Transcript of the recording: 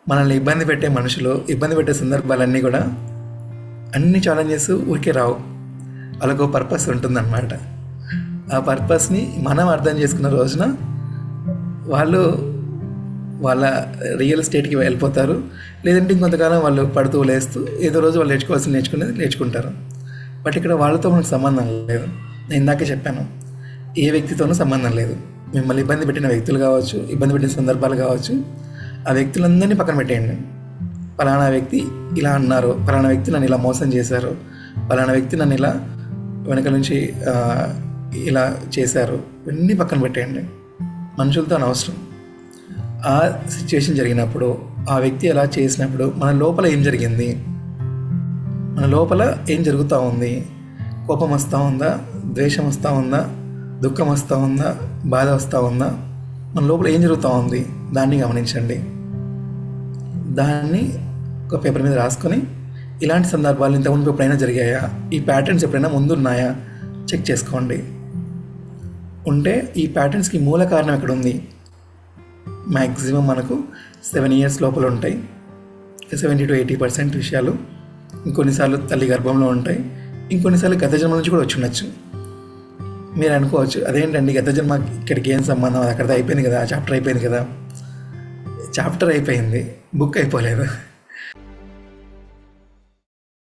మనల్ని ఇబ్బంది పెట్టే మనుషులు, ఇబ్బంది పెట్టే సందర్భాలన్నీ కూడా అన్ని ఛాలెంజెస్ ఊరికే రావు. వాళ్ళకు పర్పస్ ఉంటుందన్నమాట. ఆ పర్పస్ని మనం అర్థం చేసుకున్న రోజున వాళ్ళు వాళ్ళ రియల్ స్టేట్కి వెళ్ళిపోతారు. లేదంటే ఇంకొంతకాలం వాళ్ళు పడుతూ లేస్తూ ఏదో రోజు వాళ్ళు నేర్చుకునేది నేర్చుకుంటారు. బట్ ఇక్కడ వాళ్ళతో మనకు సంబంధం లేదు. నేను ఇందాకే చెప్పాను, ఏ వ్యక్తితోనూ సంబంధం లేదు. మిమ్మల్ని ఇబ్బంది పెట్టిన వ్యక్తులు కావచ్చు, ఇబ్బంది పెట్టిన సందర్భాలు కావచ్చు, ఆ వ్యక్తులందరినీ పక్కన పెట్టేయండి. పలానా వ్యక్తి ఇలా అన్నారు, పలానా వ్యక్తి నన్ను ఇలా మోసం చేశారు, పలానా వ్యక్తి నన్ను ఇలా వెనక నుంచి ఇలా చేశారు, ఇవన్నీ పక్కన పెట్టేయండి. మనుషులతో అనవసరం. ఆ సిచ్యువేషన్ జరిగినప్పుడు, ఆ వ్యక్తి అలా చేసినప్పుడు మన లోపల ఏం జరిగింది, మన లోపల ఏం జరుగుతూ ఉంది, కోపం వస్తూ ఉందా, ద్వేషం వస్తూ ఉందా, దుఃఖం వస్తూ ఉందా, బాధ వస్తూ ఉందా, మన లోపల ఏం జరుగుతూ ఉంది, దాన్ని గమనించండి. దాన్ని ఒక పేపర్ మీద రాసుకొని, ఇలాంటి సందర్భాలు ఇంతకుముందు ఎప్పుడైనా జరిగాయా, ఈ ప్యాటర్న్స్ ఎప్పుడైనా ముందున్నాయా చెక్ చేసుకోండి. ఉంటే ఈ ప్యాటర్న్స్కి మూల కారణం ఎక్కడ ఉంది. మ్యాక్సిమం మనకు 7 years లోపల ఉంటాయి. 70 to 80% విషయాలు ఇంకొన్నిసార్లు తల్లి గర్భంలో ఉంటాయి, ఇంకొన్నిసార్లు గత జన్మ నుంచి కూడా వచ్చి ఉండొచ్చు. మీరు అనుకోవచ్చు, అదేంటండి గత జన్మ ఇక్కడికి ఏం సంబంధం, అది అక్కడితో అయిపోయింది కదా, చాప్టర్ అయిపోయింది కదా. చాప్టర్ అయిపోయింది, బుక్ అయిపోలేదు.